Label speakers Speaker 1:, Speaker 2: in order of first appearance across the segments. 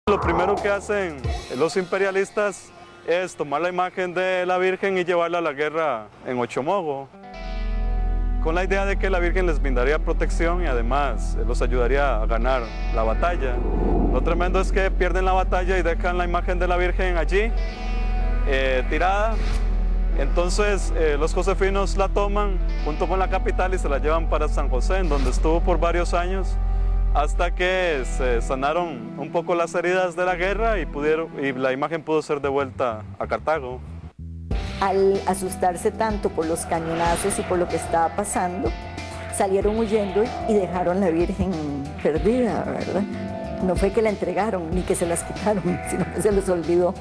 Speaker 1: Lo primero que hacen los imperialistas es tomar la imagen de la Virgen y llevarla a la guerra en Ochomogo, con la idea de que la Virgen les brindaría protección y además los ayudaría a ganar la batalla. Lo tremendo es que pierden la batalla y dejan la imagen de la Virgen allí, tirada. Entonces los josefinos la toman junto con la capital y se la llevan para San José, en donde estuvo por varios años, hasta que se sanaron un poco las heridas de la guerra y la imagen pudo ser devuelta a Cartago.
Speaker 2: Al asustarse tanto por los cañonazos y por lo que estaba pasando, salieron huyendo y dejaron la Virgen perdida, ¿verdad? No fue que la entregaron ni que se las quitaron, sino que se les olvidó.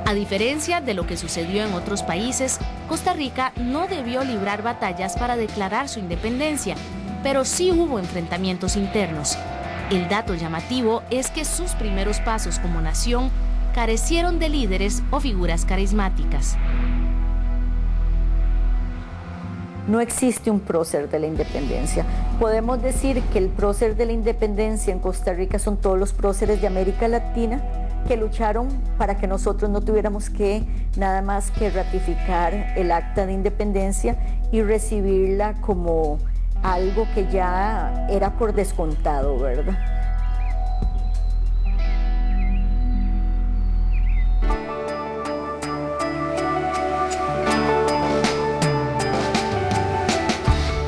Speaker 3: A diferencia de lo que sucedió en otros países, Costa Rica no debió librar batallas para declarar su independencia, pero sí hubo enfrentamientos internos. El dato llamativo es que sus primeros pasos como nación carecieron de líderes o figuras carismáticas.
Speaker 2: No existe un prócer de la independencia. Podemos decir que el prócer de la independencia en Costa Rica son todos los próceres de América Latina que lucharon para que nosotros no tuviéramos que nada más que ratificar el acta de independencia y recibirla como algo que ya era por descontado, ¿verdad?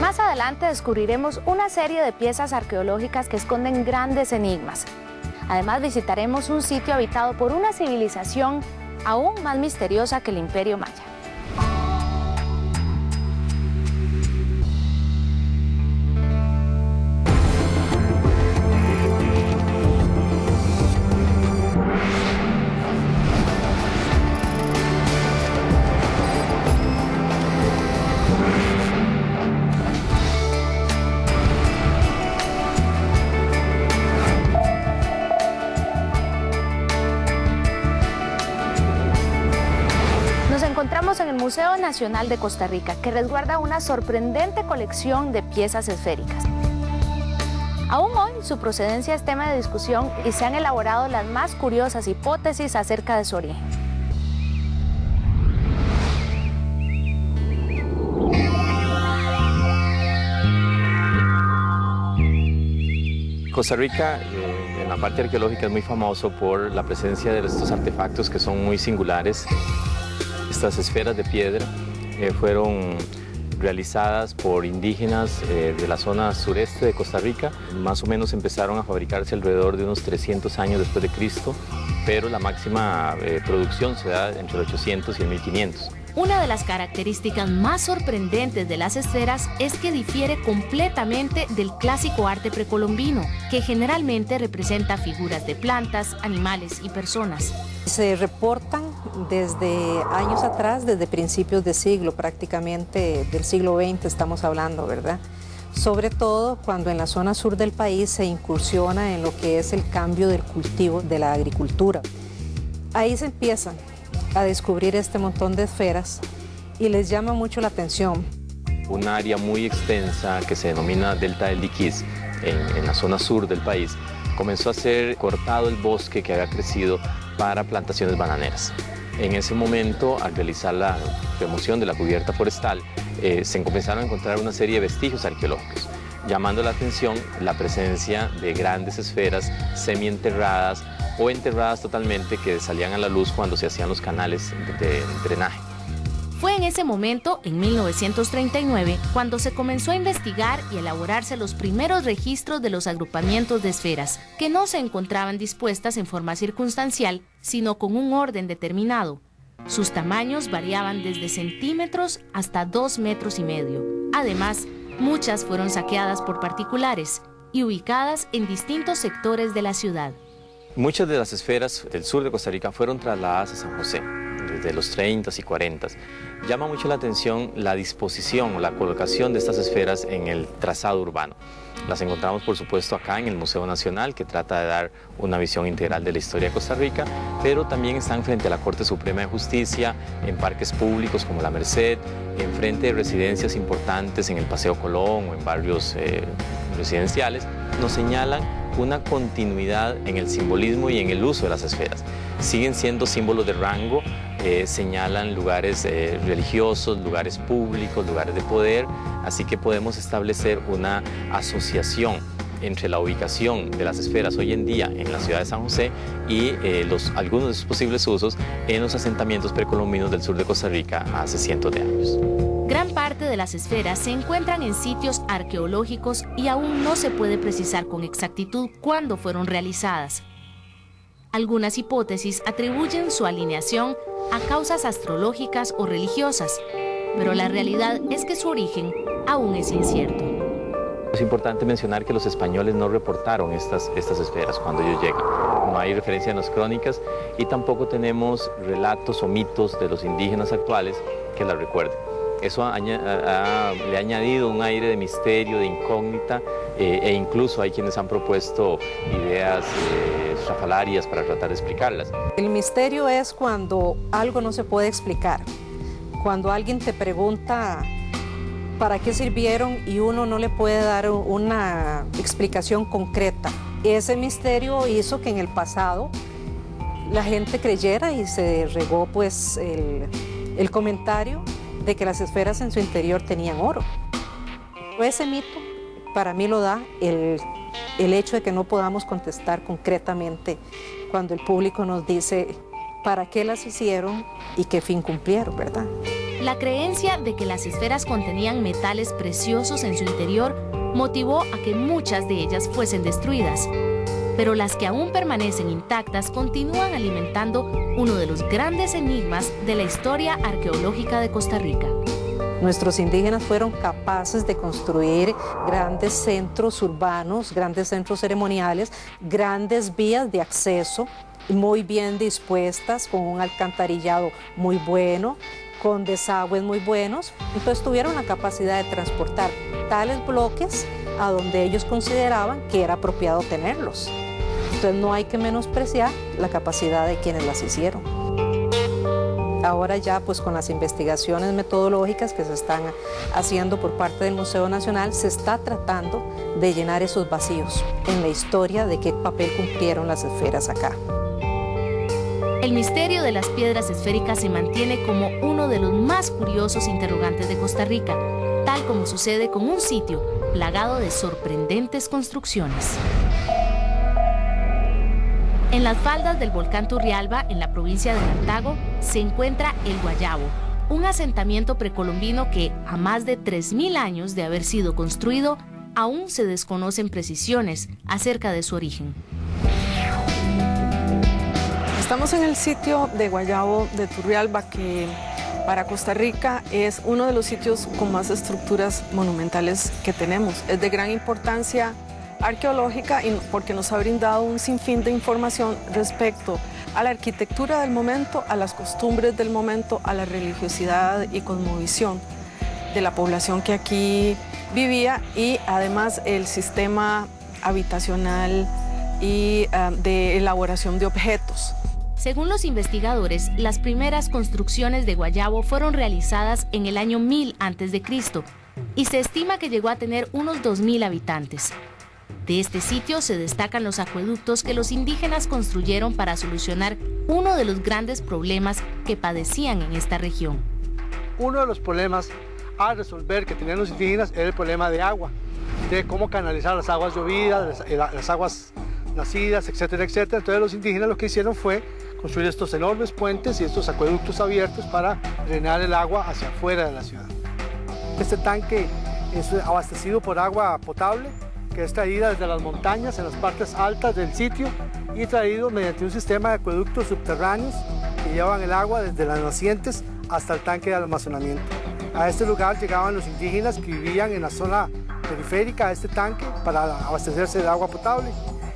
Speaker 3: Más adelante descubriremos una serie de piezas arqueológicas que esconden grandes enigmas. Además visitaremos un sitio habitado por una civilización aún más misteriosa que el Imperio Maya. En el Museo Nacional de Costa Rica, que resguarda una sorprendente colección de piezas esféricas. Aún hoy, su procedencia es tema de discusión y se han elaborado las más curiosas hipótesis acerca de su origen.
Speaker 4: Costa Rica, en la parte arqueológica, es muy famoso por la presencia de estos artefactos que son muy singulares. Estas esferas de piedra fueron realizadas por indígenas de la zona sureste de Costa Rica. Más o menos empezaron a fabricarse alrededor de unos 300 años después de Cristo, pero la máxima producción se da entre el 800 y el 1500.
Speaker 3: Una de las características más sorprendentes de las esferas es que difiere completamente del clásico arte precolombino, que generalmente representa figuras de plantas, animales y personas.
Speaker 5: Se reportan desde años atrás, desde principios de siglo, prácticamente del siglo XX estamos hablando, ¿verdad? Sobre todo cuando en la zona sur del país se incursiona en lo que es el cambio del cultivo de la agricultura. Ahí se empiezan a descubrir este montón de esferas y les llama mucho la atención.
Speaker 4: Un área muy extensa que se denomina Delta del Liquís, en la zona sur del país, comenzó a ser cortado el bosque que había crecido para plantaciones bananeras. En ese momento, al realizar la remoción de la cubierta forestal, se comenzaron a encontrar una serie de vestigios arqueológicos, llamando la atención la presencia de grandes esferas semienterradas o enterradas totalmente que salían a la luz cuando se hacían los canales de drenaje.
Speaker 3: Fue en ese momento, en 1939, cuando se comenzó a investigar y elaborarse los primeros registros de los agrupamientos de esferas, que no se encontraban dispuestas en forma circunstancial, sino con un orden determinado. Sus tamaños variaban desde centímetros hasta 2,5 metros. Además, muchas fueron saqueadas por particulares y ubicadas en distintos sectores de la ciudad.
Speaker 4: Muchas de las esferas del sur de Costa Rica fueron trasladadas a San José, desde los 30s y 40s. Llama mucho la atención la disposición o la colocación de estas esferas en el trazado urbano. Las encontramos, por supuesto, acá en el Museo Nacional, que trata de dar una visión integral de la historia de Costa Rica, pero también están frente a la Corte Suprema de Justicia, en parques públicos como La Merced, en frente de residencias importantes en el Paseo Colón o en barrios residenciales. Nos señalan una continuidad en el simbolismo y en el uso de las esferas. Siguen siendo símbolos de rango, señalan lugares religiosos, lugares públicos, lugares de poder, así que podemos establecer una asociación entre la ubicación de las esferas hoy en día en la ciudad de San José y algunos de sus posibles usos en los asentamientos precolombinos del sur de Costa Rica hace cientos de años.
Speaker 3: Gran parte de las esferas se encuentran en sitios arqueológicos y aún no se puede precisar con exactitud cuándo fueron realizadas. Algunas hipótesis atribuyen su alineación a causas astrológicas o religiosas, pero la realidad es que su origen aún es incierto.
Speaker 4: Es importante mencionar que los españoles no reportaron estas esferas cuando ellos llegan. No hay referencia en las crónicas y tampoco tenemos relatos o mitos de los indígenas actuales que las recuerden. Eso le ha añadido un aire de misterio, de incógnita, e incluso hay quienes han propuesto ideas estrafalarias para tratar de explicarlas.
Speaker 5: El misterio es cuando algo no se puede explicar, cuando alguien te pregunta para qué sirvieron y uno no le puede dar una explicación concreta. Ese misterio hizo que en el pasado la gente creyera y se regó pues el comentario de que las esferas en su interior tenían oro. Ese mito para mí lo da el hecho de que no podamos contestar concretamente cuando el público nos dice para qué las hicieron y qué fin cumplieron, ¿verdad?
Speaker 3: La creencia de que las esferas contenían metales preciosos en su interior motivó a que muchas de ellas fuesen destruidas. Pero las que aún permanecen intactas continúan alimentando uno de los grandes enigmas de la historia arqueológica de Costa Rica.
Speaker 5: Nuestros indígenas fueron capaces de construir grandes centros urbanos, grandes centros ceremoniales, grandes vías de acceso muy bien dispuestas, con un alcantarillado muy bueno, con desagües muy buenos. Entonces tuvieron la capacidad de transportar tales bloques a donde ellos consideraban que era apropiado tenerlos. Entonces no hay que menospreciar la capacidad de quienes las hicieron. Ahora ya pues con las investigaciones metodológicas que se están haciendo por parte del Museo Nacional, se está tratando de llenar esos vacíos en la historia de qué papel cumplieron las esferas acá.
Speaker 3: El misterio de las piedras esféricas se mantiene como uno de los más curiosos interrogantes de Costa Rica, tal como sucede con un sitio plagado de sorprendentes construcciones. En las faldas del volcán Turrialba, en la provincia de Cartago, se encuentra El Guayabo, un asentamiento precolombino que, a más de 3.000 años de haber sido construido, aún se desconocen precisiones acerca de su origen.
Speaker 6: Estamos en el sitio de Guayabo de Turrialba, que para Costa Rica es uno de los sitios con más estructuras monumentales que tenemos. Es de gran importancia arqueológica y porque nos ha brindado un sinfín de información respecto a la arquitectura del momento, a las costumbres del momento, a la religiosidad y cosmovisión de la población que aquí vivía y además el sistema habitacional y de elaboración de objetos.
Speaker 3: Según los investigadores, las primeras construcciones de Guayabo fueron realizadas en el año 1000 a.C. y se estima que llegó a tener unos 2.000 habitantes. De este sitio se destacan los acueductos que los indígenas construyeron para solucionar uno de los grandes problemas que padecían en esta región.
Speaker 7: Uno de los problemas a resolver que tenían los indígenas era el problema de agua, de cómo canalizar las aguas llovidas, las aguas nacidas, etcétera, etcétera. Entonces los indígenas lo que hicieron fue construir estos enormes puentes y estos acueductos abiertos para drenar el agua hacia afuera de la ciudad. Este tanque es abastecido por agua potable, que es traída desde las montañas en las partes altas del sitio y traído mediante un sistema de acueductos subterráneos que llevan el agua desde las nacientes hasta el tanque de almacenamiento. A este lugar llegaban los indígenas que vivían en la zona periférica a este tanque para abastecerse de agua potable.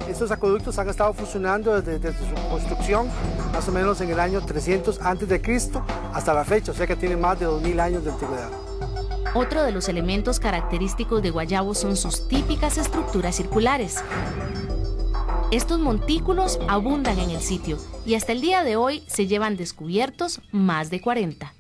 Speaker 7: Estos acueductos han estado funcionando desde su construcción, más o menos en el año 300 a.C. hasta la fecha, o sea que tienen más de 2000 años de antigüedad.
Speaker 3: Otro de los elementos característicos de Guayabo son sus típicas estructuras circulares. Estos montículos abundan en el sitio y hasta el día de hoy se llevan descubiertos más de 40.